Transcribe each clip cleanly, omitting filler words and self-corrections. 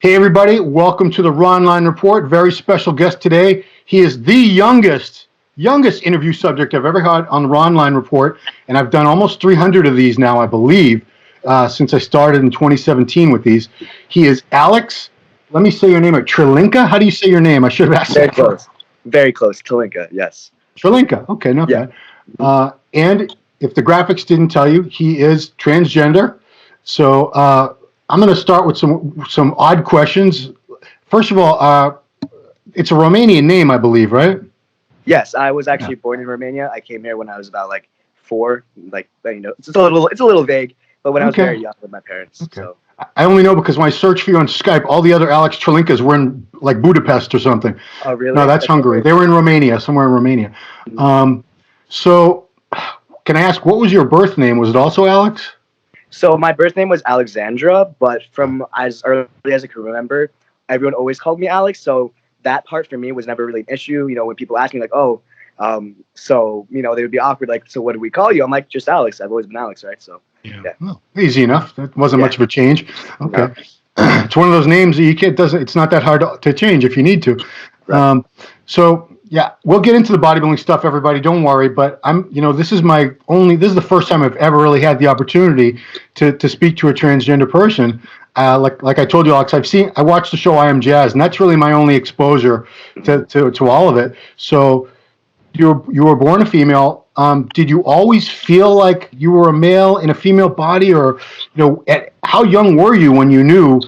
Hey, everybody, welcome to the Ronline Report. Very special guest today. He is the youngest interview subject I've ever had on the Ronline Report, and I've done almost 300 of these now, I believe, since I started in 2017 with these. He is Alex, let me say your name, Tilinca. How do you say your name? I should have asked Very that. close. Very close. Tilinca, yes. Tilinca, okay, not Yeah. bad. And if the graphics didn't tell you, he is transgender. So I'm going to start with some odd questions. First of all, it's a Romanian name, I believe, right? Yes, I was Yeah. actually born in Romania. I came here when I was about like 4. It's a little vague, but when I was Okay. very young with my parents. Okay. So I only know because when I searched for you on Skype, all the other Alex Trelincas were in like Budapest or something. oh No, really? that's That's Hungary. great. They were in Romania, somewhere in Romania. Um, so, can I ask, what was your birth name? Was it also Alex? So my birth name was Alexandra, but from as early as I can remember, everyone always called me Alex. So that part for me was never really an issue. When people ask me like, "Oh, so they would be awkward. Like, so what do we call you?" I'm like, "Just Alex. I've always been Alex, right?" So Yeah. yeah, Well, easy enough. That wasn't yeah, much of a change. Okay. no, It's one of those names that you can't, doesn't, it's not that hard to change if you need to. right. So yeah, we'll get into the bodybuilding stuff, everybody. Don't worry. But this is this is the first time I've ever really had the opportunity to speak to a transgender person. Like I told you, Alex, I watched the show I Am Jazz, and that's really my only exposure to all of it. So you were born a female. Did you always feel like you were a male in a female body, or how young were you when you knew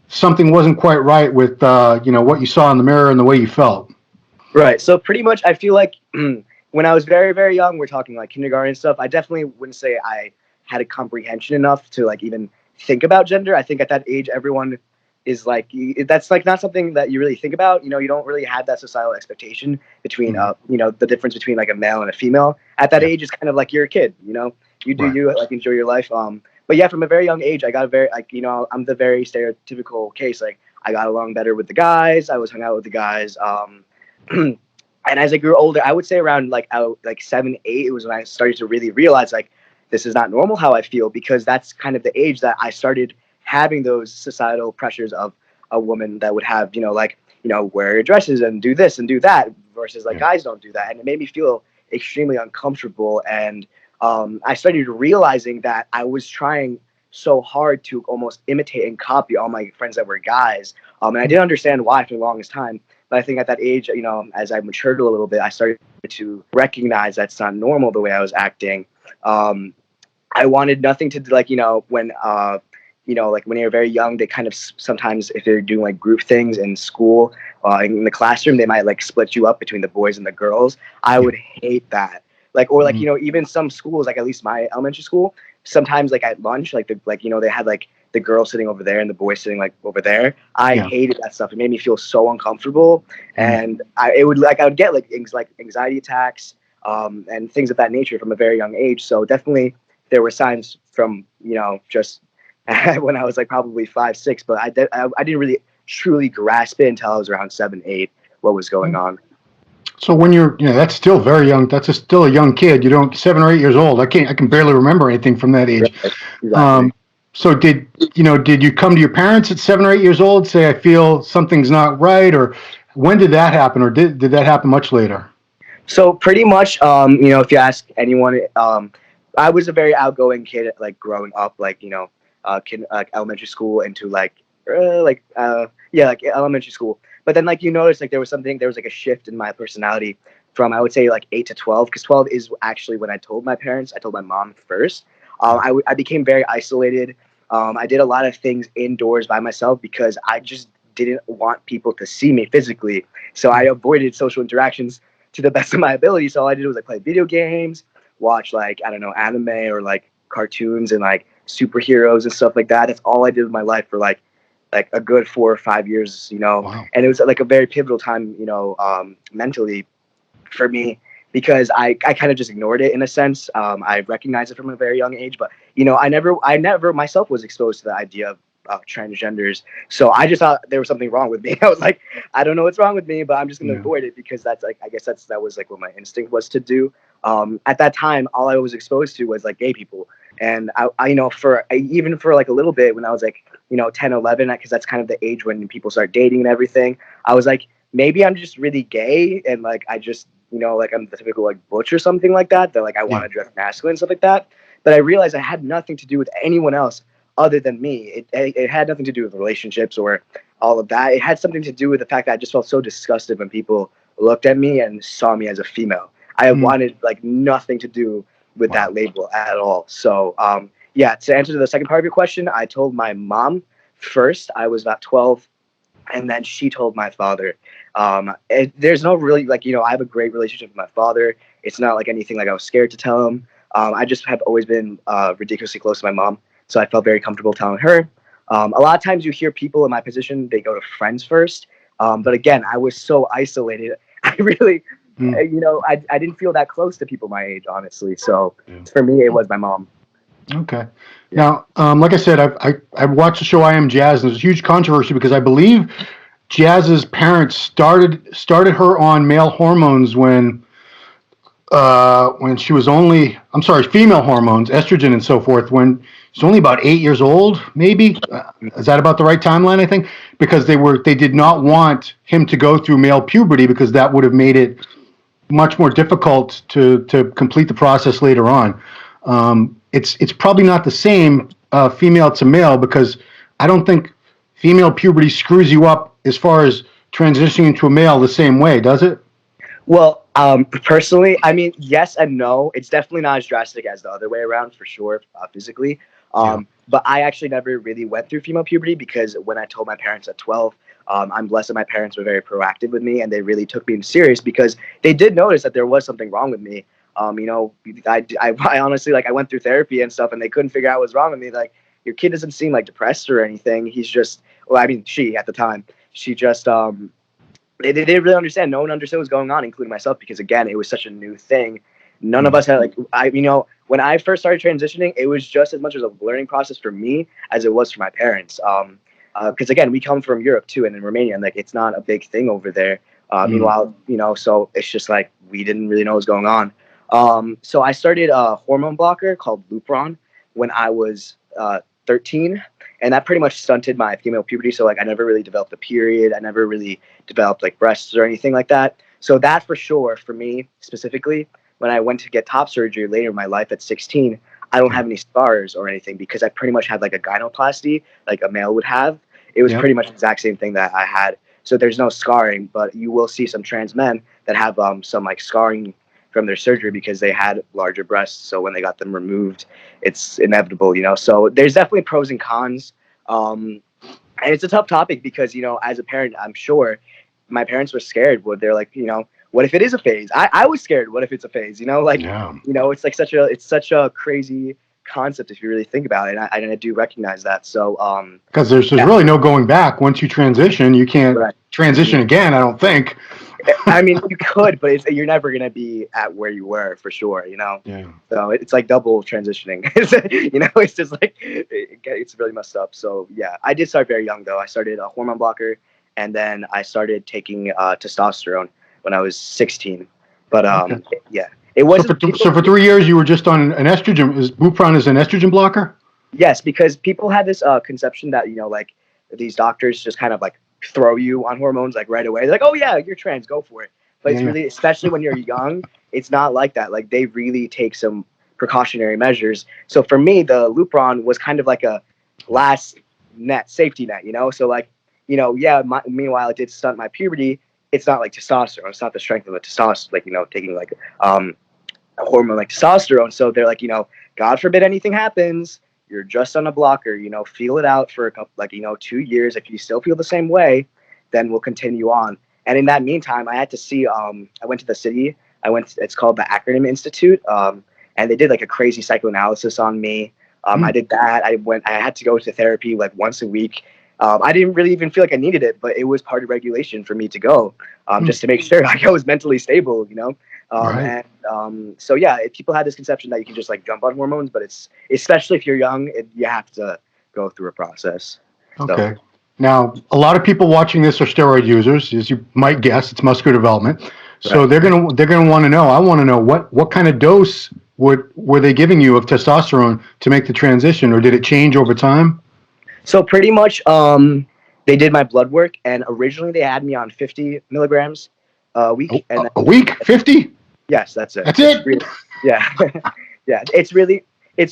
something wasn't quite right with what you saw in the mirror and the way you felt? Right. So pretty much, I feel like when I was very, very young, we're talking like kindergarten and stuff. I definitely wouldn't say I had a comprehension enough to like even think about gender. I think at that age, everyone is like that's like not something that you really think about. You don't really have that societal expectation between Mhm. the difference between like a male and a female. At that Yeah. age, it's kind of like you're a kid. You do Right. you like enjoy your life. But yeah, from a very young age, I got a very like I'm the very stereotypical case. Like I got along better with the guys. I was hung out with the guys. And as I grew older, I would say around like 7, 8, it was when I started to really realize like this is not normal how I feel, because that's kind of the age that I started having those societal pressures of a woman that would have wear your dresses and do this and do that, versus like Yeah. guys don't do that, and it made me feel extremely uncomfortable. And I started realizing that I was trying so hard to almost imitate and copy all my friends that were guys, and I didn't understand why for the longest time. But I think at that age, as I matured a little bit, I started to recognize that's not normal the way I was acting. Um, I wanted nothing to do, like, like when you're very young, they kind of sometimes, if they're doing like group things in school, in the classroom, they might like split you up between the boys and the girls. I Yeah. would hate that. Like, or like, Mhm. even some schools, like at least my elementary school, sometimes like at lunch, they had like the girl sitting over there and the boy sitting like over there. I Yeah. hated that stuff. It made me feel so uncomfortable, Mhm. and I would get like anxiety attacks, and things of that nature from a very young age. So definitely there were signs from just when I was like probably 5, 6, but I didn't really truly grasp it until I was around 7, 8, what was going on. So when that's still very young. That's still a young kid. You don't 7 or 8 years old. I can barely remember anything from that age. Right. Exactly. Um, so did you come to your parents at 7 or 8 years old, say I feel something's not right, or when did that happen, or did that happen much later? So pretty much, if you ask anyone, I was a very outgoing kid, like growing up, like like elementary school into like elementary school. But then like you notice like there was like a shift in my personality from, I would say, like 8 to 12, because 12 is actually when I told my parents. I told my mom first. I became very isolated. I did a lot of things indoors by myself because I just didn't want people to see me physically. So I avoided social interactions to the best of my ability. So all I did was like play video games, watch like, I don't know, anime or like cartoons and like superheroes and stuff like that. That's all I did with my life for like a good 4 or 5 years, Wow. and it was like a very pivotal time, mentally for me, because I kind of just ignored it in a sense. I recognized it from a very young age, but I never myself was exposed to the idea of transgenders. So I just thought there was something wrong with me. I was like, I don't know what's wrong with me, but I'm just gonna Yeah. avoid it because that's like, I guess that was like what my instinct was to do. At that time, all I was exposed to was like gay people, and I even for like a little bit when I was like 10, 11, because that's kind of the age when people start dating and everything. I was like, maybe I'm just really gay and like I just like I'm the typical like butch or something like that. That like I want Yeah. to dress masculine and stuff like that. But I realized I had nothing to do with anyone else other than me. It had nothing to do with relationships or all of that. It had something to do with the fact that I just felt so disgusted when people looked at me and saw me as a female. I Mm. wanted like nothing to do with Wow. that label at all. So yeah, to answer the second part of your question, I told my mom first. I was about 12, and then she told my father. There's no really like I have a great relationship with my father. It's not like anything like I was scared to tell him. I just have always been ridiculously close to my mom, so I felt very comfortable telling her. A lot of times you hear people in my position, they go to friends first, but again, I was so isolated. I really, Mm. I didn't feel that close to people my age, honestly. So Yeah. for me, it was my mom. Okay. Yeah. Now, like I said, I've watched the show I Am Jazz, and there's a huge controversy because I believe Jazz's parents started her on male hormones when she was only, I'm sorry, female hormones, estrogen and so forth, when she's only about 8 years old, maybe. Is that about the right timeline? I think because they did not want him to go through male puberty because that would have made it much more difficult to complete the process later on. It's probably not the same female to male because I don't think female puberty screws you up as far as transitioning into a male the same way, does it? Well, personally, I mean, yes and no. It's definitely not as drastic as the other way around, for sure, physically. Yeah. But I actually never really went through female puberty because when I told my parents at 12, I'm blessed that my parents were very proactive with me and they really took me serious because they did notice that there was something wrong with me. I honestly, like, I went through therapy and stuff and they couldn't figure out what was wrong with me. Like, your kid doesn't seem like depressed or anything. He's just, well, I mean, she at the time, she just, they didn't really understand. No one understood what was going on, including myself, because again, it was such a new thing. None of Mm. us had when I first started transitioning, it was just as much as a learning process for me as it was for my parents. Because again, we come from Europe too, and in Romania, and like it's not a big thing over there. Mm. Meanwhile, so it's just like we didn't really know what was going on. So I started a hormone blocker called Lupron when I was 13, and that pretty much stunted my female puberty. So like I never really developed a period. I never really developed like breasts or anything like that. So that for sure, for me specifically, when I went to get top surgery later in my life at 16, I don't Yeah. have any scars or anything because I pretty much had like a gynoplasty, like a male would have. It was Yep. pretty much the exact same thing that I had. So there's no scarring, but you will see some trans men that have some like scarring from their surgery because they had larger breasts. So when they got them removed, it's inevitable. So there's definitely pros and cons. And it's a tough topic because, as a parent, I'm sure my parents were scared. They're like, what if it is a phase? I was scared. What if it's a phase? Yeah. It's like such a crazy concept if you really think about it. And I do recognize that. So, Because there's yeah, really no going back. Once you transition, you can't right. transition again, I don't think. I mean, you could, but you're never gonna be at where you were for sure. Yeah. So it's like double transitioning. It's just like it's really messed up. So yeah, I did start very young though. I started a hormone blocker, and then I started taking testosterone when I was 16. But Okay. yeah, it So wasn't so people. for 3 years, you were just on an estrogen. Is Bupron is an estrogen blocker? Yes, because people had this conception that like these doctors just kind of like throw you on hormones like right away. They're like, oh yeah, you're trans, go for it. But Yeah. it's Yeah. really, especially when you're young, it's not like that. Like they really take some precautionary measures. So for me, the Lupron was kind of like a last safety net. So like, yeah. Meanwhile, it did stunt my puberty. It's not like testosterone. It's not the strength of the testosterone. Like taking like a hormone like testosterone. So they're like, God forbid anything happens, you're just on a blocker, feel it out for a couple, like, 2 years. If you still feel the same way, then we'll continue on. And in that meantime, I had to see, I went to the city. It's called the Acronym Institute. And they did like a crazy psychoanalysis on me. I Mm. did that. I had to go to therapy like once a week. I didn't really even feel like I needed it, but it was part of regulation for me to go, Mm. just to make sure like I was mentally stable. Right. So yeah, people had this conception that you can just like jump on hormones, but it's especially if you're young, you have to go through a process. So Okay. Now, a lot of people watching this are steroid users, as you might guess. It's muscular development, so right. they're gonna want to know. I want to know what kind of dose were they giving you of testosterone to make the transition, or did it change over time? So pretty much, they did my blood work, and originally they had me on 50 milligrams a week, and A then week, 50? yes, that's it. That's it. Yeah, yeah. It's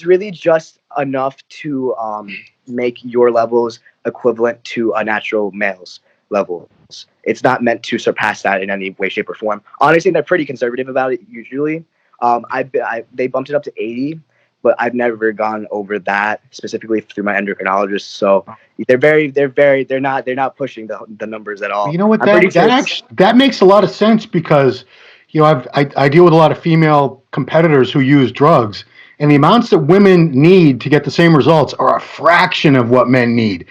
really just enough to make your levels equivalent to a natural male's levels. It's not meant to surpass that in any way, shape, or form. Honestly, they're pretty conservative about it usually. They bumped it up to 80, but I've never gone over that specifically through my endocrinologist. So they're not pushing the numbers at all. You know what? I'm pretty sure it's That makes a lot of sense because, I deal with a lot of female competitors who use drugs, and the amounts that women need to get the same results are a fraction of what men need.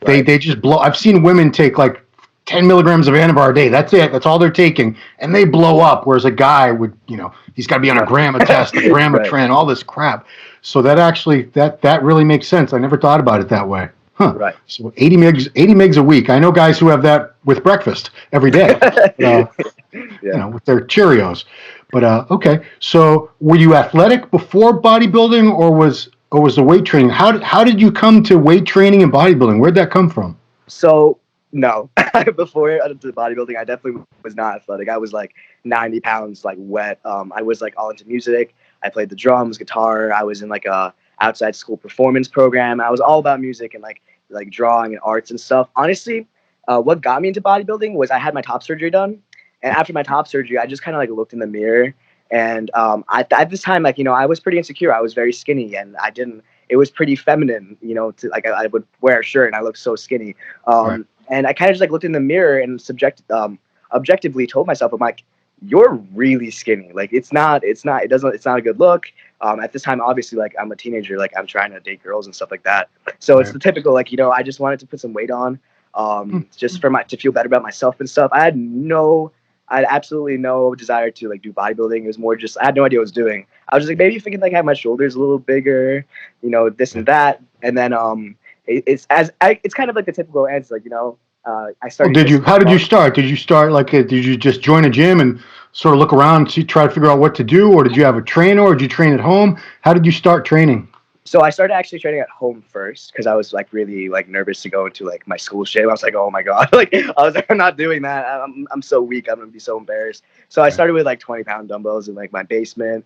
right. They just blow. I've seen women take like 10 milligrams of Anavar a day. That's it. That's all they're taking, and they blow up. Whereas a guy would, he's got to be on a gram of test, a gram of Right. tren, all this crap. So that really makes sense. I never thought about it that way. Huh. Right. So 80 megs a week. I know guys who have that with breakfast every day, Yeah. with their Cheerios. But okay. So were you athletic before bodybuilding, or was the weight training? How did you come to weight training and bodybuilding? Where'd that come from? So no, before the bodybuilding, I definitely was not athletic. I was like 90 pounds, like wet. I was like all into music. I played the drums, guitar. I was in like a outside school performance program. I was all about music and like drawing and arts and stuff. Honestly, what got me into bodybuilding was I had my top surgery done, and after my top surgery, I just kind of like looked in the mirror, and at this time, like I was pretty insecure. I was very skinny, and I didn't. It was pretty feminine, to like I would wear a shirt and I looked so skinny. Right. And I kind of just like looked in the mirror and objectively told myself, I'm like, you're really skinny. Like it's not a good look. At this time, obviously, like I'm a teenager, like I'm trying to date girls and stuff like that. So it's Right. the typical, like, I just wanted to put some weight on, just to feel better about myself and stuff. I had absolutely no desire to like do bodybuilding. It was more just, I had no idea what I was doing. I was just like, maybe if I can like have my shoulders a little bigger, this and that. And then, it's kind of like the typical answer, like, I Well, started. how did you start? Did you start did you just join a gym and sort of look around, try to figure out what to do, or did you have a trainer, or did you train at home? How did you start training? So I started actually training at home first because I was like really like nervous to go into like my school shape. I was like, oh my god, like I was like, I'm not doing that. I'm so weak. I'm gonna be so embarrassed. So I started with like 20-pound dumbbells in like my basement.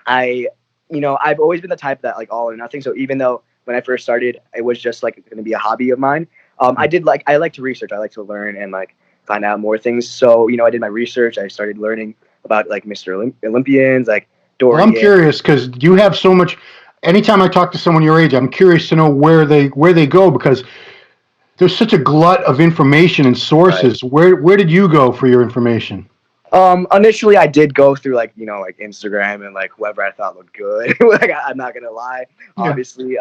I, I've always been the type that like all or nothing. So even though when I first started, it was just like going to be a hobby of mine. I like to research. I like to learn and like find out more things. So I did my research. I started learning about like Mr. Olympians, like Well, I'm Dorian. curious because you have so much. Anytime I talk to someone your age, I'm curious to know where they go because there's such a glut of information and sources. Where did you go for your information? Initially I did go through like, like Instagram and like whoever I thought looked good. Like I'm not gonna lie, Yeah. obviously.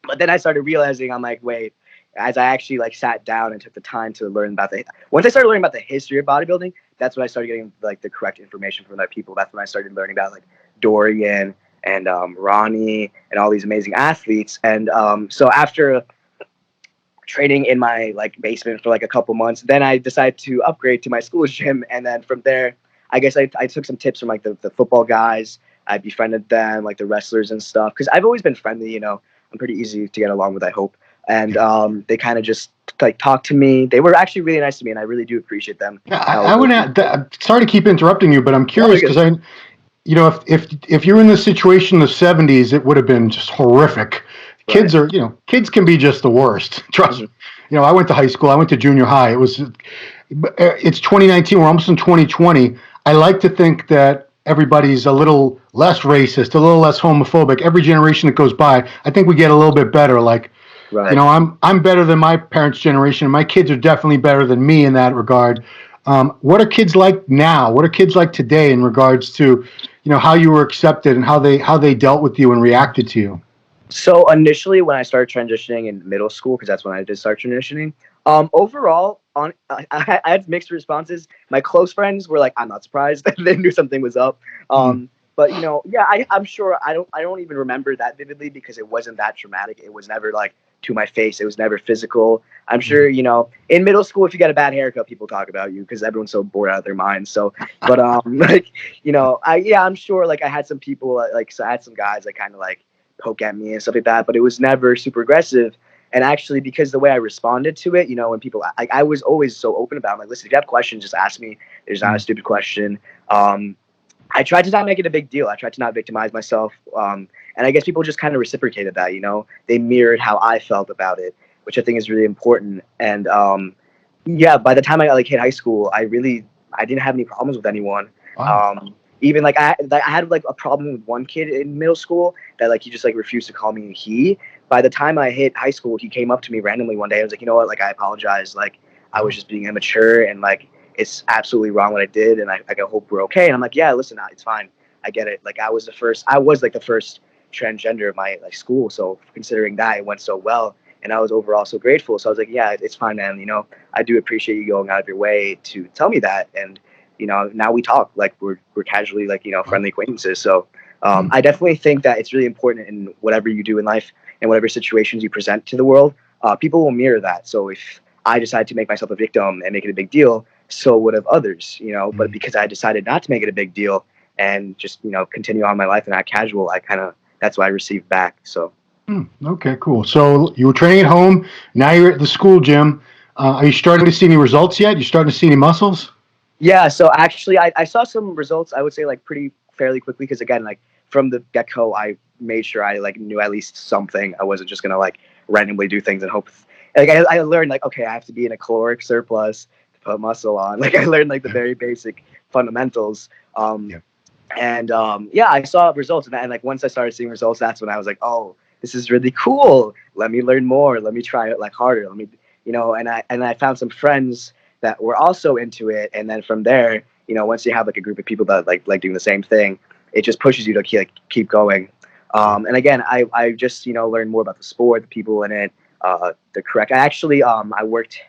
But then I started realizing, I'm like, wait, as I actually like sat down and took the time to learn about once I started learning about the history of bodybuilding, that's when I started getting like the correct information from that people. That's when I started learning about like Dorian and Ronnie and all these amazing athletes. And so after training in my like basement for like a couple months, then I decided to upgrade to my school's gym, and then from there I guess I took some tips from like the football guys. I befriended them, like the wrestlers and stuff, because I've always been friendly. I'm pretty easy to get along with, I hope. And they kind of just like talked to me. They were actually really nice to me, and I really do appreciate them. Yeah, I would. Sorry to keep interrupting you, but I'm curious No, because if you're in this situation in the '70s, it would have been just horrific. Kids right. kids can be just the worst. Trust me. Mhm. I went to high school. I went to junior high. It's 2019. We're almost in 2020. I like to think that everybody's a little less racist, a little less homophobic. Every generation that goes by, I think we get a little bit better. Like, Right. I'm better than my parents' generation. My kids are definitely better than me in that regard. What are kids like now? What are kids like today in regards to, how you were accepted and how they dealt with you and reacted to you? So initially, when I started transitioning in middle school, because that's when I did start transitioning, overall, I had mixed responses. My close friends were like, "I'm not surprised." They knew something was up. But yeah, I'm sure I don't even remember that vividly because it wasn't that traumatic. It was never like to my face. It was never physical. I'm sure in middle school, if you get a bad haircut, people talk about you because everyone's so bored out of their minds. So, but like I'm sure like I had some people so I had some guys that kind of like poke at me and stuff like that, but it was never super aggressive. And actually, because the way I responded to it, when people, I was always so open about it. I'm like, listen, if you have questions, just ask me. There's not a stupid question. I tried to not make it a big deal. I tried to not victimize myself. And I guess people just kind of reciprocated that, they mirrored how I felt about it, which I think is really important. And yeah, by the time I hit high school, I didn't have any problems with anyone. Wow. Even I had like a problem with one kid in middle school that like he just like refused to call me he. By the time I hit high school, he came up to me randomly one day. I was like, you know what? Like, I apologize. Like, I was just being immature and like it's absolutely wrong what I did, and I hope we're okay. And I'm like, yeah, listen, it's fine. I get it. Like, I was like the first transgender of my like school, so considering that it went so well, and I was overall so grateful. So I was like, yeah, it's fine, man. I do appreciate you going out of your way to tell me that, and now we talk like we're casually like friendly acquaintances. So I definitely think that it's really important in whatever you do in life and whatever situations you present to the world. People will mirror that. So if I decide to make myself a victim and make it a big deal, so would have others, but because I decided not to make it a big deal and just, continue on my life and act casual, that's what I received back. So. Okay, cool. So you were training at home. Now you're at the school gym. Are you starting to see any results yet? You starting to see any muscles? Yeah. So actually I saw some results, I would say like pretty fairly quickly. Cause again, like from the get go, I made sure I like knew at least something. I wasn't just going to like randomly do things and hope. Like I learned like, okay, I have to be in a caloric surplus put muscle on. Like I learned like the very basic fundamentals. Yeah. And yeah, I saw results, and like once I started seeing results, that's when I was like, oh, this is really cool. Let me learn more. Let me try it like harder. Let me, and I found some friends that were also into it, and then from there, once you have like a group of people that like doing the same thing, it just pushes you to keep going. And again, I just learned more about the sport, the people in it, the correct. I actually I worked.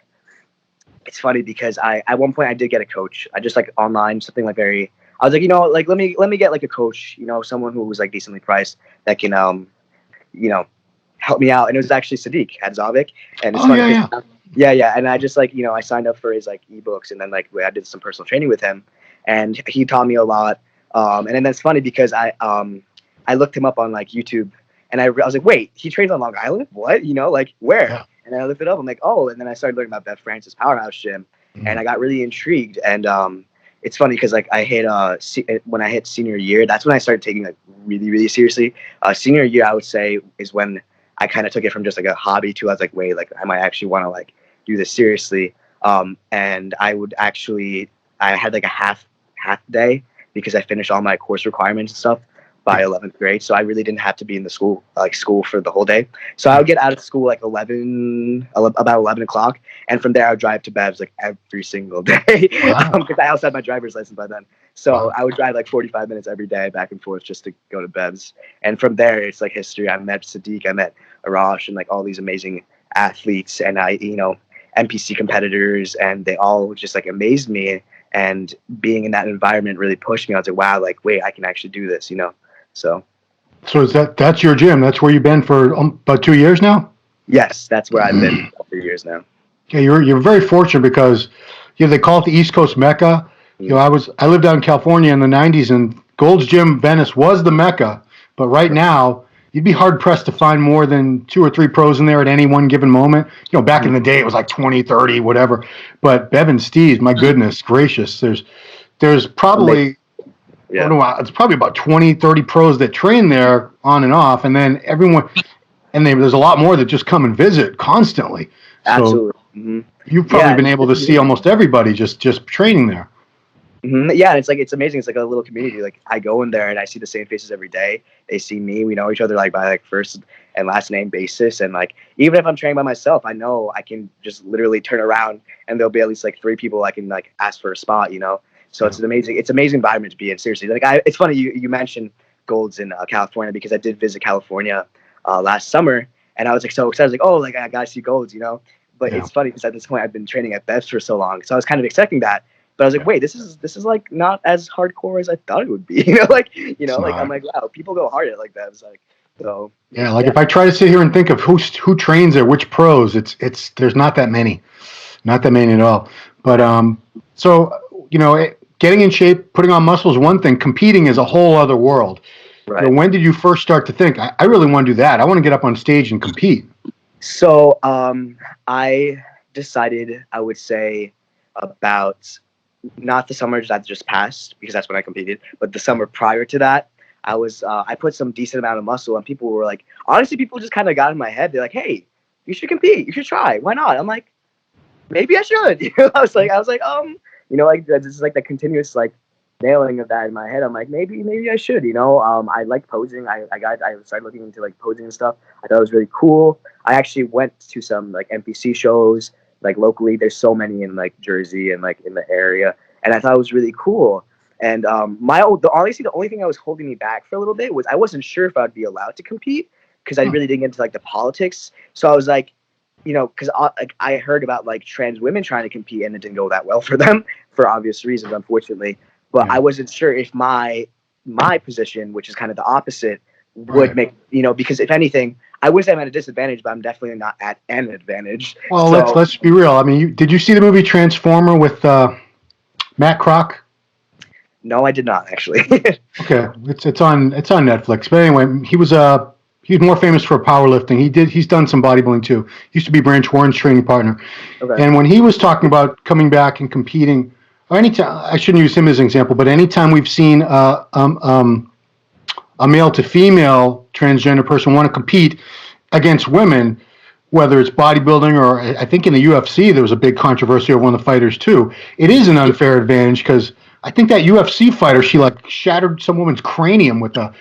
It's funny because at one point I did get a coach. I just like online something like very. I was like, like let me get like a coach, someone who was like decently priced that can help me out. And it was actually Sadiq Hadzovic, and it's Oh funny yeah, yeah. yeah. And I just like I signed up for his like ebooks, and then like I did some personal training with him, and he taught me a lot. And then that's funny because I looked him up on like YouTube, and I was like, wait, he trains on Long Island? What? Like where? Yeah. And then I looked it up. I'm like, oh, and then I started learning about Beth Francis Powerhouse Gym, and I got really intrigued. And it's funny because like I hit when I hit senior year, that's when I started taking like really really seriously. Senior year, I would say, is when I kind of took it from just like a hobby to I was like, wait, like I might actually want to like do this seriously. And I had like a half day because I finished all my course requirements and stuff by 11th grade. So I really didn't have to be in the school for the whole day. So I would get out of school like about 11 o'clock. And from there I would drive to Bev's like every single day. Wow. Because I also had my driver's license by then. So Wow. I would drive like 45 minutes every day back and forth just to go to Bev's. And from there it's like history. I met Sadiq, I met Arash, and like all these amazing athletes, and NPC competitors, and they all just like amazed me. And being in that environment really pushed me. I was like, wow, like wait, I can actually do this, So So that's your gym? That's where you've been for about 2 years now? yes, that's where I've been for years now. Yeah, you're very fortunate because they call it the East Coast Mecca. I lived out in California in the '90s, and Gold's Gym Venice was the Mecca. But right now, you'd be hard pressed to find more than 2 or 3 pros in there at any one given moment. Back in the day, it was like 20, 30, whatever. But Bev and Steve's, my goodness gracious, there's probably I don't know, it's probably about 20, 30 pros that train there on and off, and then everyone, and there's a lot more that just come and visit constantly. So Absolutely. Mm-hmm. you've probably been able to see almost everybody just training there. Mm-hmm. Yeah, and it's amazing. It's like a little community. Like I go in there and I see the same faces every day. They see me. We know each other like by like first and last name basis. And like even if I'm training by myself, I know I can just literally turn around and there'll be at least like 3 people I can like ask for a spot. So it's an amazing environment to be in. Seriously, like it's funny you mentioned Gold's in California because I did visit California last summer, and I was like so excited. I was like, oh, like I gotta see Gold's, But it's funny because at this point I've been training at Bev's for so long, so I was kind of expecting that. But I was like, wait, this is like not as hardcore as I thought it would be. It's Like I'm not. like, wow, people go hard at it like that. It's like, so Yeah, like yeah, if I try to sit here and think of who trains there, which pros, it's there's not that many, not that many at all. But so getting in shape, putting on muscle is one thing. Competing is a whole other world. right. When did you first start to think, I really want to do that? I want to get up on stage and compete. So I decided, I would say, about not the summer that just passed, because that's when I competed, but the summer prior to that, I put some decent amount of muscle, and people were like, honestly, people just kind of got in my head. They're like, hey, you should compete, you should try, why not? I'm like, maybe I should. I was like, like this is like the continuous like nailing of that in my head. I'm like, maybe I should. I like posing. I started looking into like posing and stuff. I thought it was really cool. I actually went to some like NPC shows like locally. There's so many in like Jersey and like in the area, and I thought it was really cool. And honestly, the only thing that was holding me back for a little bit was I wasn't sure if I'd be allowed to compete, because I really didn't get into like the politics. So I was like, because I heard about like trans women trying to compete and it didn't go that well for them for obvious reasons, unfortunately. But Yeah. I wasn't sure if my position, which is kind of the opposite, would Right. make because if anything, I wish I'm at a disadvantage, but I'm definitely not at an advantage. Well, So let's be real. I mean, did you see the movie Transformer with Matt Kroc? no, I did not actually. Okay, it's on Netflix. But anyway, he's more famous for powerlifting. He's done some bodybuilding too. He used to be Branch Warren's training partner. Okay. And when he was talking about coming back and competing, or anytime, I shouldn't use him as an example, but anytime we've seen a male to female transgender person want to compete against women, whether it's bodybuilding or I think in the UFC there was a big controversy over one of the fighters too. It is an unfair advantage because I think that UFC fighter, she like shattered some woman's cranium with a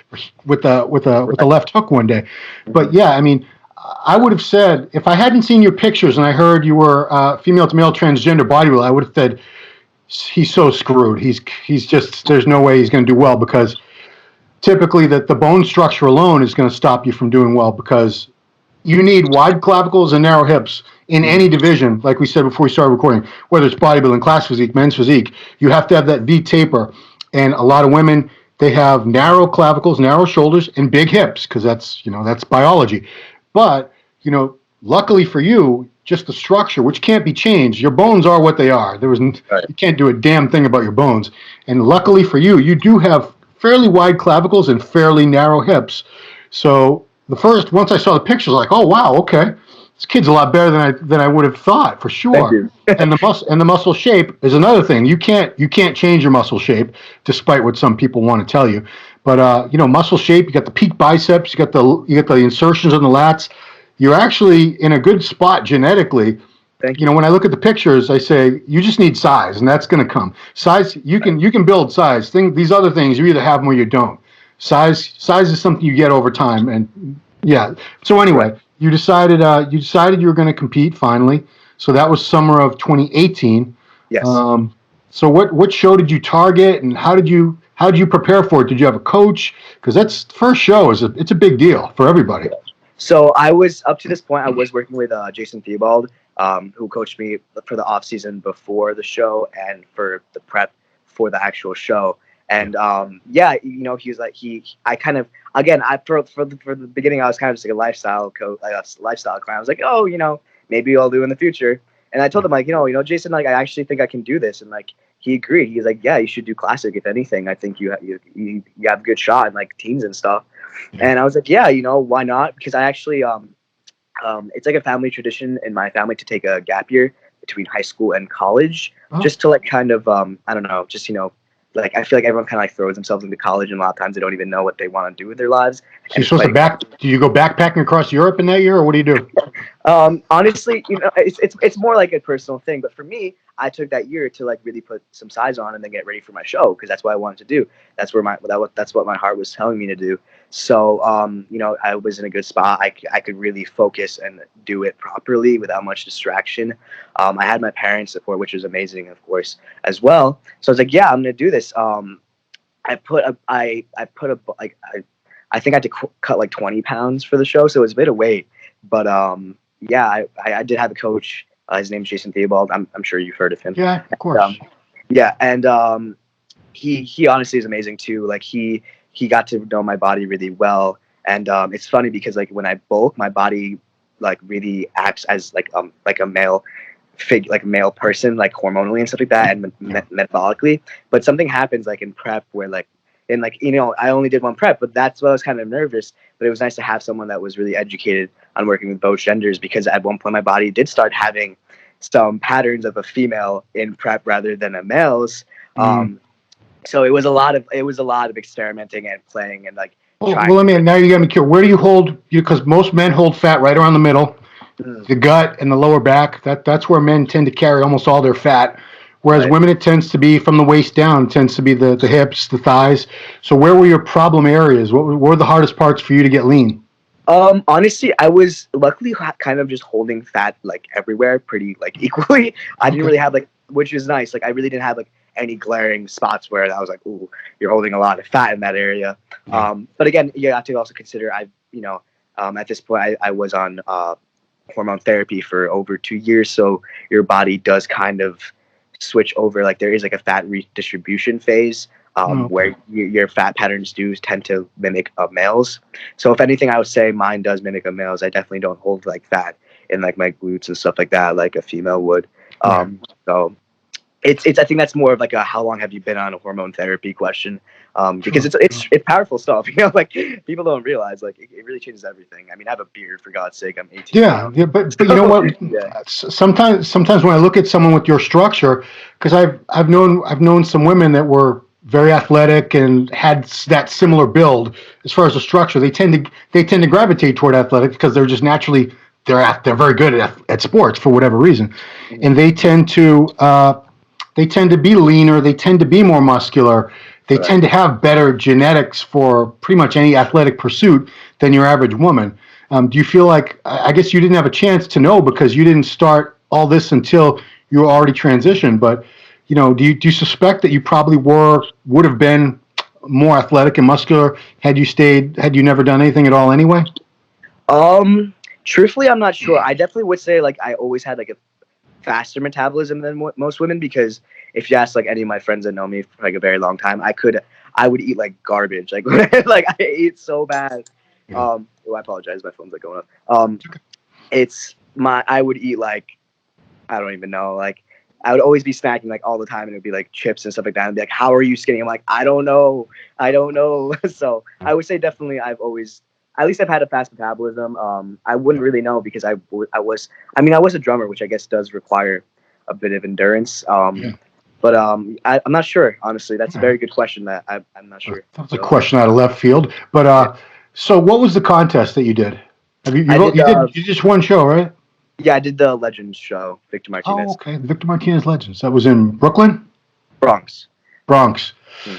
left hook one day. But yeah, I mean, I would have said if I hadn't seen your pictures and I heard you were female to male transgender bodybuilder, I would have said he's so screwed. He's just there's no way he's going to do well because typically the bone structure alone is going to stop you from doing well because you need wide clavicles and narrow hips in any division, like we said before we started recording, whether it's bodybuilding, class physique, men's physique, you have to have that V taper. And a lot of women, they have narrow clavicles, narrow shoulders, and big hips, because that's biology. But, luckily for you, just the structure, which can't be changed. Your bones are what they are. Right. You can't do a damn thing about your bones. And luckily for you, you do have fairly wide clavicles and fairly narrow hips. So once I saw the pictures, like, oh wow, okay, this kid's a lot better than I would have thought for sure. Thank you. And the muscle shape is another thing. You can't change your muscle shape, despite what some people want to tell you. But muscle shape. You got the peak biceps. You got the insertions on the lats. You're actually in a good spot genetically. Thank you. When I look at the pictures, I say you just need size, and that's going to come. Size, you can build size. These other things, you either have them or you don't. Size is something you get over time, and yeah. So anyway, you decided you were going to compete finally. So that was summer of 2018. Yes. So what show did you target, and how did you prepare for it? Did you have a coach? Because that's first show it's a big deal for everybody. So I was up to this point. I was working with Jason Theobald, who coached me for the off season before the show and for the prep for the actual show. And he was like I kind of for the beginning I was kind of just like a lifestyle coach, like a lifestyle client. I was like, maybe I'll do in the future. And I told him like, Jason, like I actually think I can do this, and like he agreed. He's like, yeah, you should do classic. If anything, I think you have a good shot in like teams and stuff. And I was like, yeah, why not? Because I actually it's like a family tradition in my family to take a gap year between high school and college, just to like kind of I don't know, just like I feel like everyone kind of like throws themselves into college, and a lot of times they don't even know what they want to do with their lives. So you're supposed to do you go backpacking across Europe in that year, or what do you do? Honestly, it's more like a personal thing. But for me, I took that year to like really put some size on and then get ready for my show, because that's what I wanted to do. That's what my heart was telling me to do. So I was in a good spot. I could really focus and do it properly without much distraction. I had my parents' support, which was amazing, of course, as well. So I was like, yeah, I'm gonna do this. I think I had to cut like 20 pounds for the show, so it was a bit of weight. But I did have a coach. His name's Jason Theobald. I'm sure you've heard of him. Yeah, of course. Yeah, and he honestly is amazing too. Like he got to know my body really well, and it's funny because like when I bulk, my body like really acts as like a male like a male person, like hormonally and stuff like that, and metabolically. But something happens like in prep where like in like I only did one prep, but that's why I was kind of nervous. But it was nice to have someone that was really educated on working with both genders, because at one point my body did start having some patterns of a female in prep rather than a male's. Mm. So it was a lot of experimenting and playing and like Well, trying let me. different. Now you got me curious. Where do you hold? Because most men hold fat right around the middle, Mm, the gut, and the lower back. That's where men tend to carry almost all their fat. Whereas right. women, it tends to be from the waist down. It tends to be the hips, the thighs. So where were your problem areas? What were the hardest parts for you to get lean? Honestly, I was luckily kind of just holding fat like everywhere pretty like equally. I didn't Okay. really have like, which is nice. Like I really didn't have like any glaring spots where I was like, "Ooh, you're holding a lot of fat in that area." Yeah. But again, you have to also consider at this point I was on hormone therapy for over 2 years, so your body does kind of switch over. Like there is like a fat redistribution phase, Oh, okay. where your fat patterns do tend to mimic a male's. So if anything, I would say mine does mimic a male's. I definitely don't hold like fat in like my glutes and stuff like that, like a female would. Right. So it's I think that's more of like a how long have you been on a hormone therapy question, because Sure. it's powerful stuff. Like people don't realize like it really changes everything. I mean, I have a beard for God's sake. I'm 18 Yeah, now. yeah, but you know So what? yeah, Sometimes when I look at someone with your structure, because I've known some women that were very athletic and had that similar build as far as the structure. They tend to gravitate toward athletics because they're just naturally they're very good at sports for whatever reason, and they tend to be leaner. They tend to be more muscular. They right. tend to have better genetics for pretty much any athletic pursuit than your average woman. Do you feel like, I guess you didn't have a chance to know because you didn't start all this until you were already transitioned, but do you suspect that you probably would have been more athletic and muscular had you never done anything at all anyway? Um, Truthfully, I'm not sure. I definitely would say like I always had like a faster metabolism than most women, because if you ask like any of my friends that know me for like a very long time, I would eat like garbage. Like like I ate so bad. Yeah. Oh, I apologize. My phone's like going off. It's my I would eat like I don't even know. Like I would always be snacking like all the time, and it would be like chips and stuff like that. And be like, "How are you skinny?" I'm like, I don't know. So I would say definitely at least I've had a fast metabolism. I wouldn't really know because I was a drummer, which I guess does require a bit of endurance. Yeah. But I'm not sure, honestly. That's a Okay. very good question that I'm not sure. That was a So question out of left field. But yeah, so what was the contest that you did? Have you I you, did. you did you just one show, right? Yeah, I did the Legends show, Victor Oh, Martinez, okay. Victor Martinez Legends. That was in Brooklyn, Bronx. Bronx. Hmm.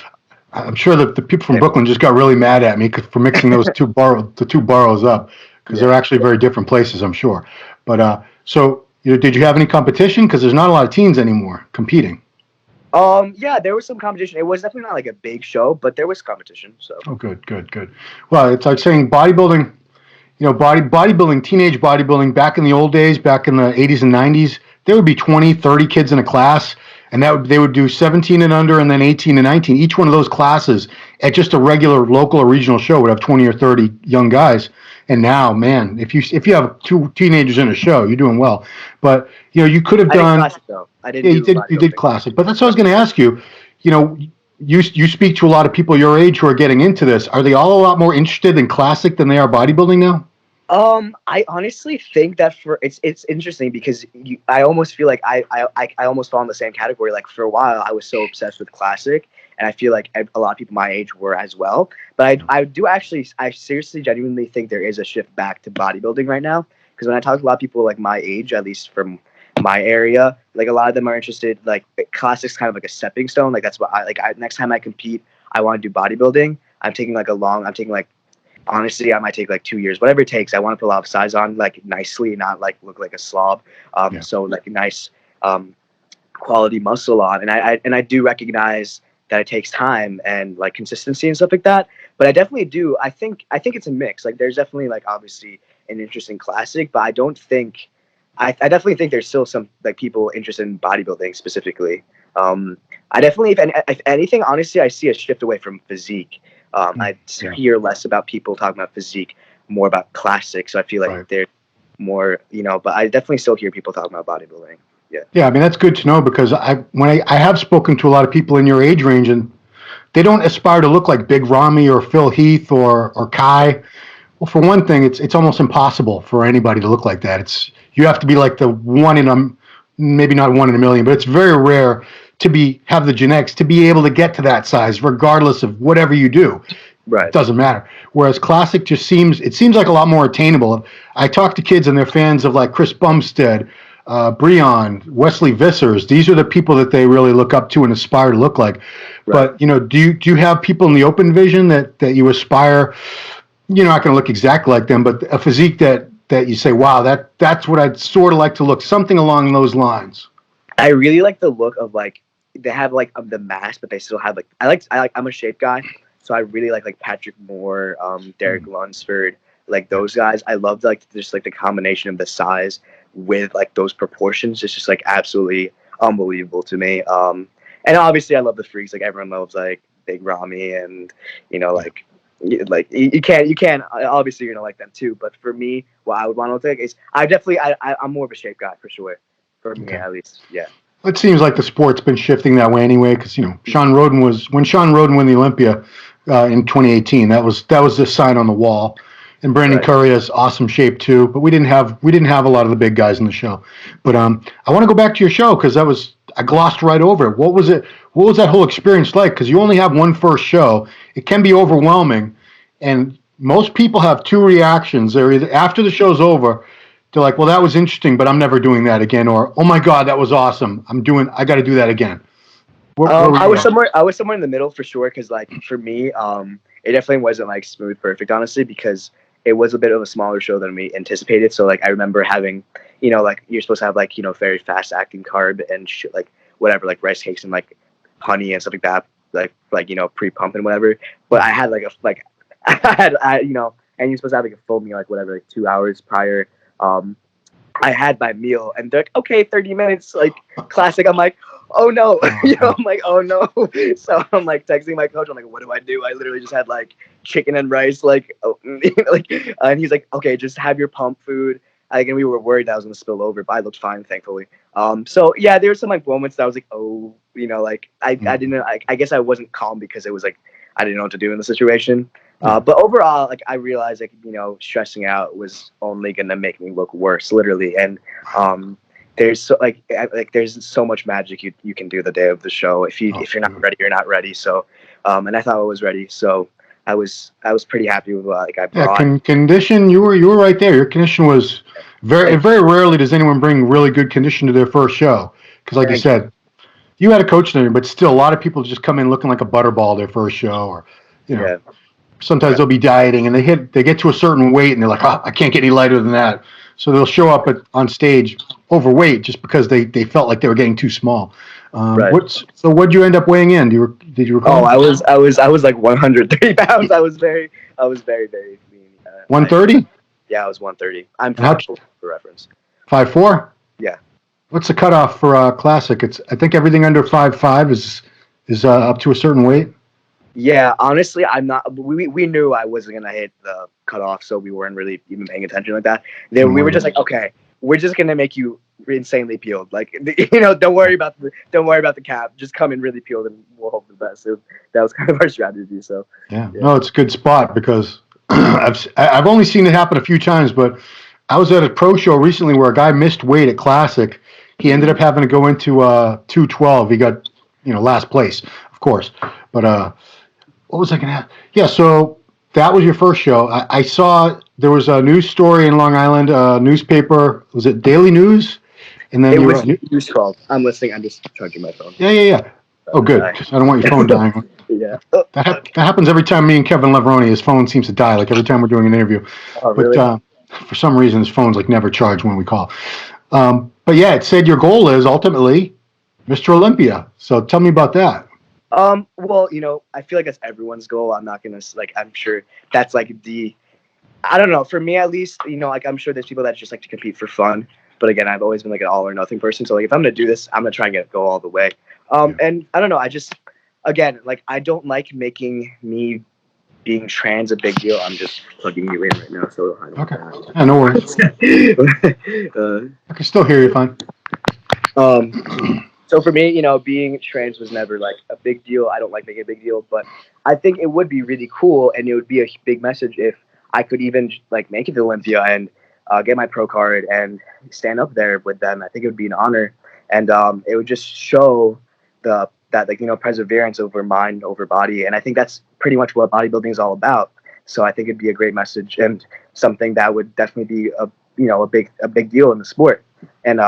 I'm sure that the people from Same. Brooklyn just got really mad at me for mixing the two boroughs up because they're Yeah. actually very different places, I'm sure. But so did you have any competition? Because there's not a lot of teens anymore competing. Yeah, there was some competition. It was definitely not like a big show, but there was competition. So Oh, good, good, good. Well, it's like saying bodybuilding. Bodybuilding, teenage bodybuilding, back in the old days, back in the 80s and 90s, there would be 20, 30 kids in a class, and they would do 17 and under and then 18 and 19. Each one of those classes at just a regular local or regional show would have 20 or 30 young guys. And now, man, if you have two teenagers in a show, you're doing well. But you could have I did done. classic though. I didn't Yeah, you do did bodybuilding. classic. But that's what I was going to ask you. You know, you speak to a lot of people your age who are getting into this. Are they all a lot more interested in classic than they are bodybuilding now? I honestly think that for it's interesting because I almost feel like I almost fall in the same category. Like for a while, I was so obsessed with classic, and I feel like a lot of people my age were as well. But I seriously, genuinely think there is a shift back to bodybuilding right now. Because when I talk to a lot of people like my age, at least from my area, like a lot of them are interested. Like classic's kind of like a stepping stone. Like that's what next time I compete, I want to do bodybuilding. I'm taking like honestly, I might take like 2 years, whatever it takes. I want to put a lot of size on, like nicely, not like look like a slob. Yeah. So like a nice quality muscle on, and I do recognize that it takes time and like consistency and stuff like that. But I definitely do. I think it's a mix. Like there's definitely like obviously an interesting classic, but I don't think. I definitely think there's still some like people interested in bodybuilding specifically. Um, I definitely, if anything, honestly, I see a shift away from physique. I hear less about people talking about physique, more about classic. So I feel like Right. they're more, but I definitely still hear people talking about bodybuilding. Yeah. Yeah, I mean that's good to know because I have spoken to a lot of people in your age range and they don't aspire to look like Big Ramy or Phil Heath or Kai. Well, for one thing, it's almost impossible for anybody to look like that. It's you have to be like the one in a maybe not one in a million, but it's very rare to have the genetics to be able to get to that size, regardless of whatever you do. It Right. doesn't matter. Whereas classic just seems like a lot more attainable. I talk to kids and they're fans of like Chris Bumstead, Breon, Wesley Vissers. These are the people that they really look up to and aspire to look like. Right. But do you have people in the open vision that you aspire? You're not going to look exactly like them, but a physique that you say, wow, that's what I'd sort of like to look, something along those lines. I really like the look of like they have like of the mass, but they still have like I'm a shape guy, so I really like Patrick Moore, Derek Lunsford, like those guys. I love like just like the combination of the size with like those proportions. It's just like absolutely unbelievable to me. And obviously I love the freaks. Like everyone loves like Big Ramy and like you can obviously you're gonna like them too. But for me, what I would want to look like is I'm more of a shape guy for sure. For me, at least, yeah. It seems like the sport's been shifting that way anyway, because Sean Roden when Sean Roden won the Olympia in 2018. That was the sign on the wall. And Brandon Curry has awesome shape too, but we didn't have a lot of the big guys in the show. But I want to go back to your show because I glossed right over it. What was it? What was that whole experience like? Because you only have one first show. It can be overwhelming, and most people have two reactions. They're either after the show's over, they're like, well, that was interesting, but I'm never doing that again. Or, oh my God, that was awesome. I got to do that again. I was somewhere in the middle for sure. Cause like for me, it definitely wasn't like smooth perfect, honestly, because it was a bit of a smaller show than we anticipated. So like, I remember having, like you're supposed to have like, very fast acting carb and shit, like whatever, like rice cakes and like honey and stuff like that. Like, pre-pump and whatever. But I had and you're supposed to have like a full meal, like whatever, like 2 hours prior. I had my meal and they're like, okay, 30 minutes, like classic. I'm like, oh no, I'm like, oh no. So I'm like texting my coach. I'm like, what do I do? I literally just had like chicken and rice, like, and he's like, okay, just have your pump food. And we were worried that I was gonna spill over, but I looked fine, thankfully. So yeah, there were some like moments that I was like, oh, like I didn't, I guess I wasn't calm because it was like I didn't know what to do in the situation. But overall, like I realized, like stressing out was only gonna make me look worse, literally. And there's so much magic you can do the day of the show. If you're not ready, you're not ready. So, and I thought I was ready. So I was pretty happy with what I brought. Yeah, condition. You were right there. Your condition was very rarely does anyone bring really good condition to their first show. Because like you said, you had a coach there, but still a lot of people just come in looking like a butterball their first show, or sometimes they'll be dieting and they get to a certain weight and they're like, oh, I can't get any lighter than that. So they'll show up on stage overweight just because they felt like they were getting too small. So what'd you end up weighing in? Did you recall? Oh, I was like 130 pounds. I was very very lean. 130? Yeah, I was 130. I'm 5'4" for reference. 5'4"? Yeah. What's the cutoff for classic? I think everything under 5'5" is up to a certain weight. Yeah, honestly, I'm not. We knew I wasn't gonna hit the cutoff, so we weren't really even paying attention like that. We were just like, okay, we're just gonna make you insanely peeled. Like, don't worry about the cap. Just come in really peeled, and we'll hope the best. So that was kind of our strategy. So yeah. No, it's a good spot because I've only seen it happen a few times, but I was at a pro show recently where a guy missed weight at classic. He ended up having to go into 212. He got last place, of course, but what was I going to have? Yeah, so that was your first show. I saw there was a news story in Long Island, newspaper. Was it Daily News? And then it was News 12. I'm listening. I'm just charging my phone. Yeah. Oh, good. I don't want your phone dying. Yeah. That happens every time me and Kevin Leveroni, his phone seems to die, like every time we're doing an interview. Oh, really? But for some reason, his phone's like never charged when we call. But yeah, it said your goal is ultimately Mr. Olympia. So tell me about that. Well, I feel like that's everyone's goal. I'm not gonna I'm sure that's like I don't know, for me at least, like I'm sure there's people that just like to compete for fun. But again, I've always been like an all or nothing person. So like if I'm gonna do this, I'm gonna try and go all the way. And I don't know. I just, again, like I don't like making me being trans a big deal. I'm just plugging you in right now, so I Okay. Yeah, no worries. don't. I can still hear you fine. Um, so for me, being trans was never like a big deal. I don't like making a big deal, but I think it would be really cool, and it would be a big message if I could even like make it to Olympia and get my pro card and stand up there with them. I think it would be an honor, and it would just show the that like perseverance over mind over body, and I think that's pretty much what bodybuilding is all about. So I think it'd be a great message and something that would definitely be a big deal in the sport, and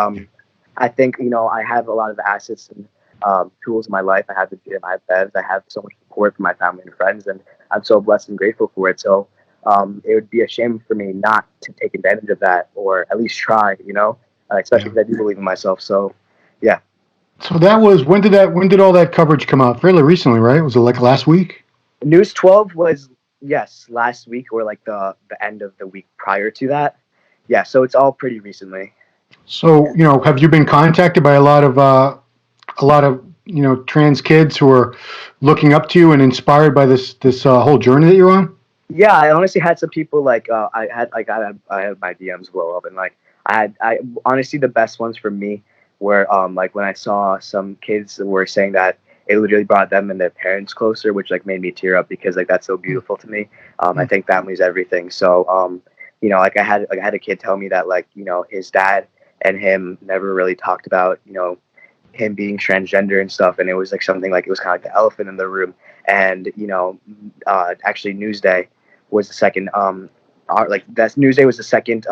I think I have a lot of assets and tools in my life. I have the gym, I have beds, I have so much support from my family and friends, and I'm so blessed and grateful for it. So it would be a shame for me not to take advantage of that, or at least try. Especially Yeah. because I do believe in myself. So yeah, So that was when did all that coverage come out? Fairly recently, right? Was it like last week? News 12 was yes last week or like the end of the week prior to that. Yeah, so it's all pretty recently. So have you been contacted by a lot of trans kids who are looking up to you and inspired by this whole journey that you're on? Yeah, I honestly had some people like I had my DMs blow up, and like I honestly the best ones for me were like when I saw some kids that were saying that it literally brought them and their parents closer, which like made me tear up because like that's so beautiful to me. I think family's everything. So like I had a kid tell me that like his dad and him never really talked about him being transgender and stuff, and it was like something like it was kind of like the elephant in the room. And actually Newsday was the second like that Newsday was the second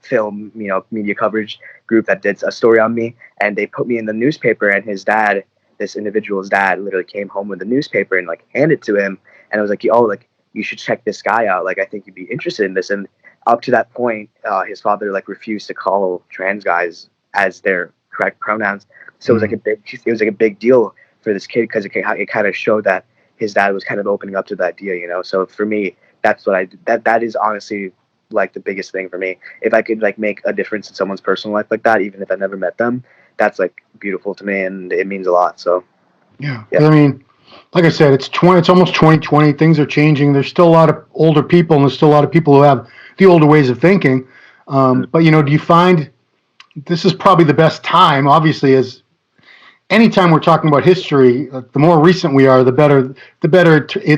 film media coverage group that did a story on me, and they put me in the newspaper, and his dad, this individual's dad, literally came home with the newspaper and like handed it to him, and I was like, oh, like you should check this guy out, like I think you'd be interested in this. And up to that point his father like refused to call trans guys as their correct pronouns, so it was like a big deal for this kid because it kind of showed that his dad was kind of opening up to the idea. So for me, that's what I that is honestly like the biggest thing for me. If I could like make a difference in someone's personal life like that, even if I never met them, that's like beautiful to me and it means a lot. So Yeah, yeah. 'cause I mean, like I said, it's almost 2020. Things are changing. There's still a lot of older people, and there's still a lot of people who have the older ways of thinking. Mhm. But do you find this is probably the best time? Obviously, as anytime we're talking about history, the more recent we are, the better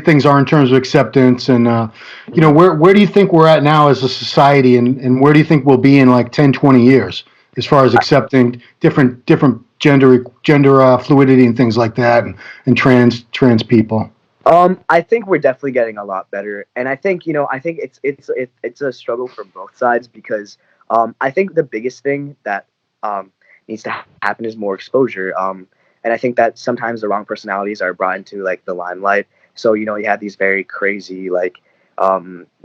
things are in terms of acceptance. And where do you think we're at now as a society, and where do you think we'll be in like 10, 20 years as far as accepting different gender fluidity and things like that, and trans people? I think we're definitely getting a lot better, and I think it's a struggle from both sides because I think the biggest thing that needs to happen is more exposure. And I think that sometimes the wrong personalities are brought into like the limelight. So you have these very crazy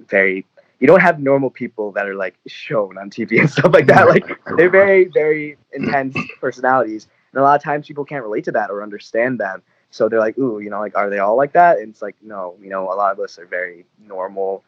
very you don't have normal people that are like shown on TV and stuff like that. Like they're very very intense personalities, and a lot of times people can't relate to that or understand them. So they're like, ooh, like, are they all like that? And it's like, no, a lot of us are very normal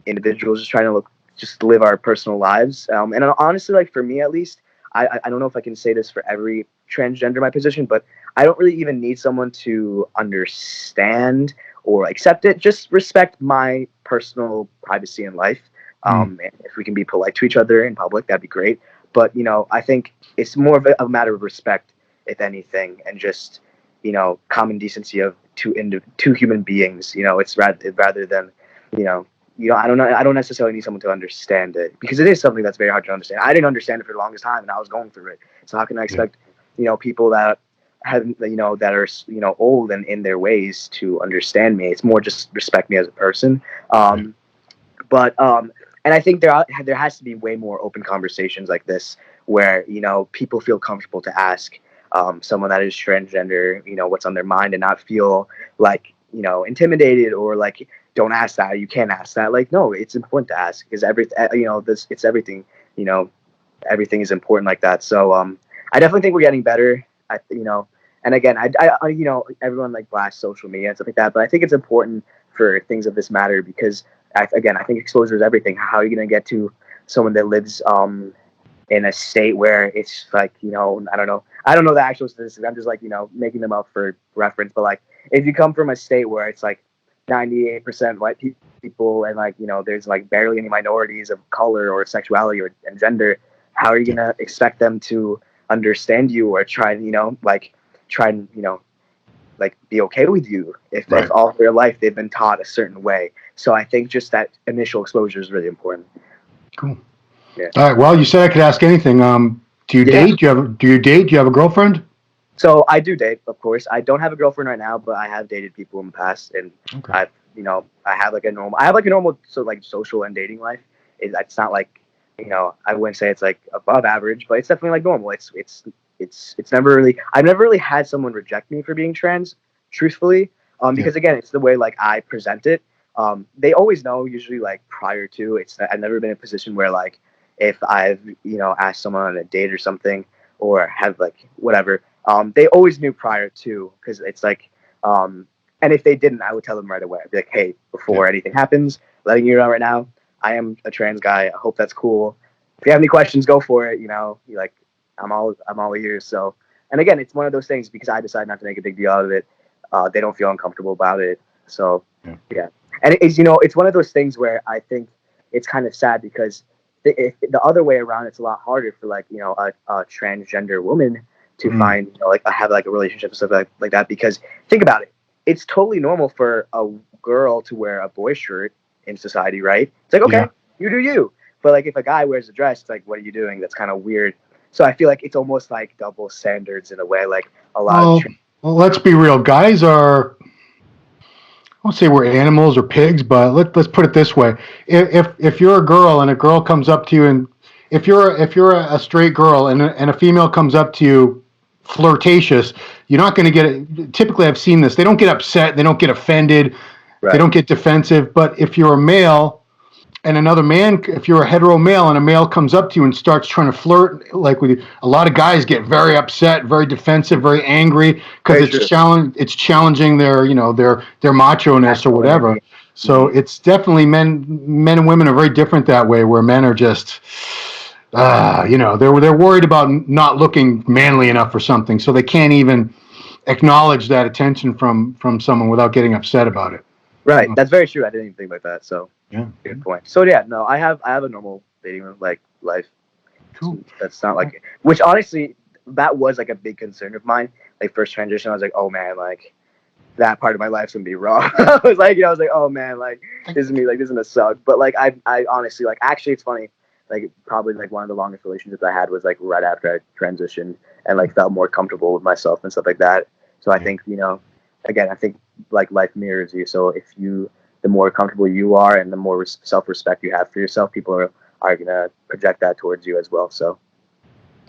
individuals just trying to just live our personal lives. And honestly, like for me at least, I don't know if I can say this for every transgender in my position, but I don't really even need someone to understand or accept it. Just respect my personal privacy in life. And if we can be polite to each other in public, that'd be great. But I think it's more of a matter of respect, if anything, and just common decency of two human beings. It's rather than you know I don't know. I don't necessarily need someone to understand it because it is something that's very hard to understand. I didn't understand it for the longest time, and I was going through it. So how can I expect people that haven't that are old and in their ways to understand me? It's more just respect me as a person. But and I think there has to be way more open conversations like this where people feel comfortable to ask someone that is transgender what's on their mind and not feel like intimidated or like don't ask that, you can't ask that. Like no, it's important to ask because everything this it's everything you know everything is important like that. So I definitely think we're getting better. And again, everyone like blasts social media and stuff like that, but I think it's important for things of this matter because I think exposure is everything. How are you going to get to someone that lives in a state where it's like, I don't know the actual statistics. I'm just like, making them up for reference. But like, if you come from a state where it's like 98% white people and like, there's like barely any minorities of color or sexuality and gender, how are you gonna expect them to understand you or try and like be okay with you if all their life they've been taught a certain way? So I think just that initial exposure is really important. Cool. Yeah. All right. Well, you said I could ask anything. Do you date? Do you date? Do you have a girlfriend? So I do date, of course. I don't have a girlfriend right now, but I have dated people in the past, and I have like a normal so like social and dating life. It's not like, I wouldn't say it's like above average, but it's definitely like normal. It's never really, I've never really had someone reject me for being trans, truthfully. Because again, it's the way like I present it. They always know usually like prior to. I've never been in a position where like if I've asked someone on a date or something or have like whatever, they always knew prior to, because it's like and if they didn't, I would tell them right away. I'd be like, hey, before anything happens, letting you know right now, I am a trans guy. I hope that's cool. If you have any questions, go for it. You're like, I'm all ears. So, and again, it's one of those things because I decide not to make a big deal out of it. They don't feel uncomfortable about it. So yeah. And it's one of those things where I think it's kind of sad because the other way around, it's a lot harder for like, a transgender woman to find, have like a relationship and stuff like that. Because think about it. It's totally normal for a girl to wear a boy shirt in society, right? It's like, okay, you do you. But like if a guy wears a dress, it's like, what are you doing? That's kind of weird. So I feel like it's almost like double standards in a way, like a lot of... Well, let's be real. Guys are, I won't say we're animals or pigs, but let's put it this way: if you're a girl and a girl comes up to you, and if you're a straight girl and a female comes up to you, flirtatious, you're not going to get it. Typically, I've seen this. They don't get upset. They don't get offended. Right. They don't get defensive. But if you're a male and another man, if you're a hetero male and a male comes up to you and starts trying to flirt like with you, a lot of guys get very upset, very defensive, very angry because it's challenging their their macho-ness or whatever. So it's definitely men and women are very different that way, where men are just they're worried about not looking manly enough for something, so they can't even acknowledge that attention from someone without getting upset about it. Right, that's very true. I didn't even think like that. So yeah, good point. So yeah, no, I have a normal dating like life. Cool. That's not like, which honestly, that was like a big concern of mine. Like first transition, I was like, oh man, like that part of my life's gonna be raw. I was like, oh man, like this is me, like this is gonna suck. But like I honestly, like, actually, it's funny. Like probably like one of the longest relationships I had was like right after I transitioned and like felt more comfortable with myself and stuff like that. So I think again, I think like life mirrors you. So if the more comfortable you are and the more self-respect you have for yourself, people are gonna project that towards you as well. So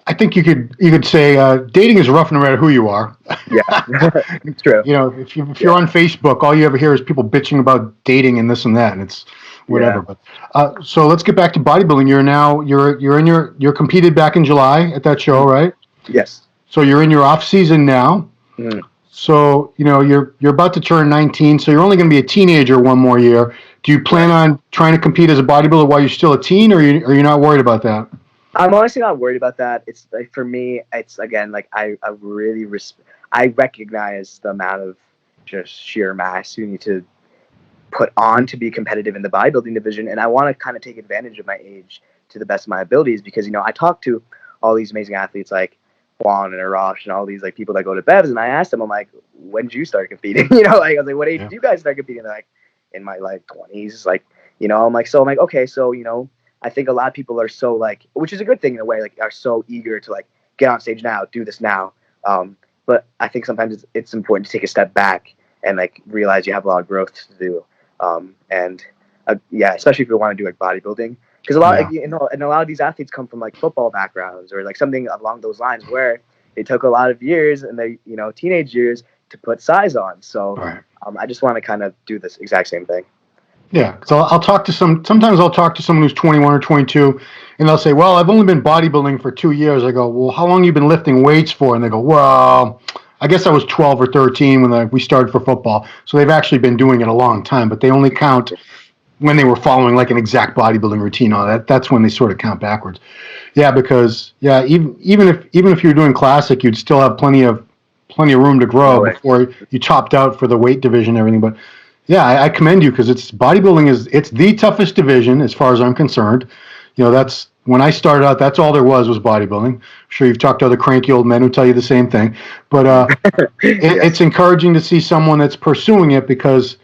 I think you could say dating is rough no matter who you are. Yeah, it's true. If you're on Facebook, all you ever hear is people bitching about dating and this and that, and it's whatever. Yeah. But so let's get back to bodybuilding. You're competed back in July at that show, right? Yes. So you're in your off season now. Mm. So you're about to turn 19, so you're only going to be a teenager one more year. Do you plan on trying to compete as a bodybuilder while you're still a teen, or are you not worried about that? I'm honestly not worried about that. It's like, for me, it's again like I really I recognize the amount of just sheer mass you need to put on to be competitive in the bodybuilding division, and I want to kind of take advantage of my age to the best of my abilities because I talk to all these amazing athletes like Juan and Arash and all these like people that go to Bevs, and I asked them, I'm like, when did you start competing? Like I was like, what age did you guys start competing? They're like, in my like 20s. Like I'm like, okay, so I think a lot of people are so like, which is a good thing in a way, like are so eager to like get on stage now, do this now. But I think sometimes it's important to take a step back and like realize you have a lot of growth to do. Especially if you want to do like bodybuilding. Because a lot, and a lot of these athletes come from like football backgrounds or like something along those lines where it took a lot of years and they, teenage years to put size on. So I just want to kind of do this exact same thing. Yeah, so I'll talk to sometimes I'll talk to someone who's 21 or 22, and they'll say, well, I've only been bodybuilding for 2 years. I go, well, how long have you been lifting weights for? And they go, well, I guess I was 12 or 13 when we started for football. So they've actually been doing it a long time, but they only count when they were following like an exact bodybuilding routine. All that. That's when they sort of count backwards. Yeah, because even if you're doing classic, you'd still have plenty of room to grow Right. before you topped out for the weight division and everything. But yeah, I commend you because it's bodybuilding it's the toughest division as far as I'm concerned. That's when I started out. That's all there was bodybuilding. I'm sure you've talked to other cranky old men who tell you the same thing. But Yeah. it's encouraging to see someone that's pursuing it because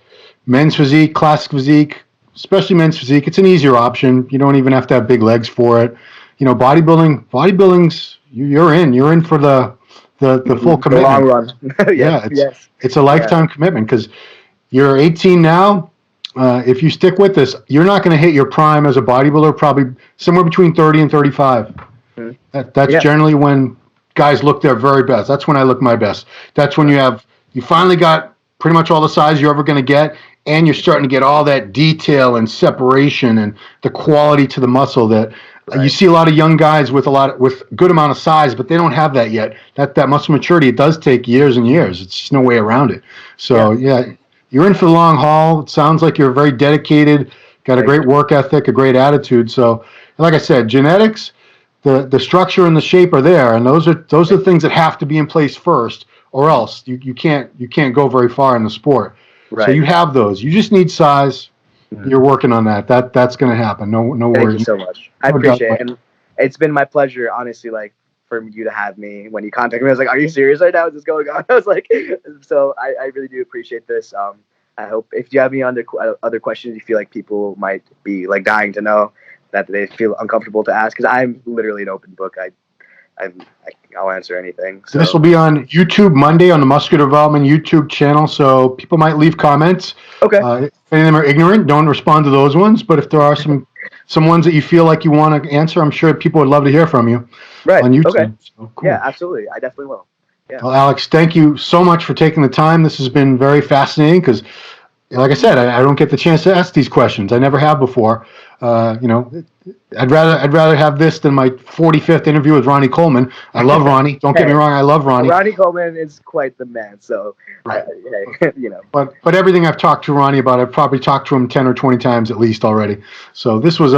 men's physique, classic physique, especially men's physique, it's an easier option. You don't even have to have big legs for it. Bodybuilding's you're in for the full The long commitment. run. Yes. Yeah, Yes. it's a lifetime commitment because you're 18 now. If you stick with this, you're not going to hit your prime as a bodybuilder probably somewhere between 30 and 35. Mhm. That's Yeah. generally when guys look their very best. That's when I look my best. That's when you finally got pretty much all the size you're ever going to get, and you're starting to get all that detail and separation and the quality to the muscle that you Right. see a lot of young guys with good amount of size, but they don't have that yet. That muscle maturity, it does take years and years. It's just no way around it. So yeah, you're in for the long haul. It sounds like you're very dedicated, got a great work ethic, a great attitude. So like I said, genetics, the structure and the shape are there, and those are the things that have to be in place first, or else you can't go very far in the sport. Right. So you have those. You just need size. You're working on that. That's going to happen. No Thank worries. you so much. I appreciate it, and it's been my pleasure, honestly. Like for you to have me when you contacted me, I was like, "Are you serious right now? Is this going on?" I was like, "So I really do appreciate this." I hope if you have any other questions you feel like people might be like dying to know that they feel uncomfortable to ask, because I'm literally an open book. I'll answer anything. So. This will be on YouTube Monday on the Muscular Development YouTube channel, so people might leave comments. Okay. If any of them are ignorant, don't respond to those ones. But if there are some ones that you feel like you want to answer, I'm sure people would love to hear from you on YouTube. Okay. So, cool. Yeah, absolutely. I definitely will. Yeah. Well, Alex, thank you so much for taking the time. This has been very fascinating because, like I said, I don't get the chance to ask these questions. I never have before. I'd rather have this than my 45th interview with Ronnie Coleman. I love Ronnie. Don't get me wrong. I love Ronnie. Ronnie Coleman is quite the man. So, right. But everything I've talked to Ronnie about, I've probably talked to him 10 or 20 times at least already. So this was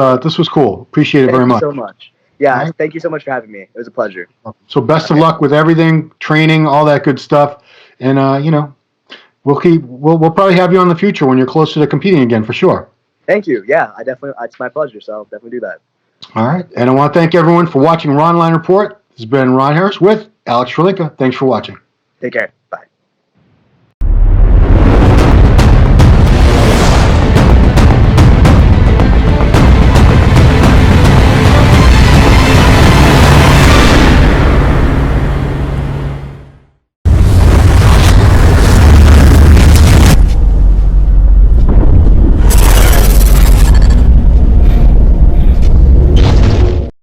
cool. Appreciate it very much. Thank you so much. Yeah. Right. Thank you so much for having me. It was a pleasure. So best of luck with everything, training, all that good stuff. And, we'll probably have you on in the future when you're closer to competing again for sure. Thank you. Yeah, it's my pleasure. So I'll definitely do that. All right. And I want to thank everyone for watching Ronline Report. This has been Ron Harris with Alex Tilinca. Thanks for watching. Take care.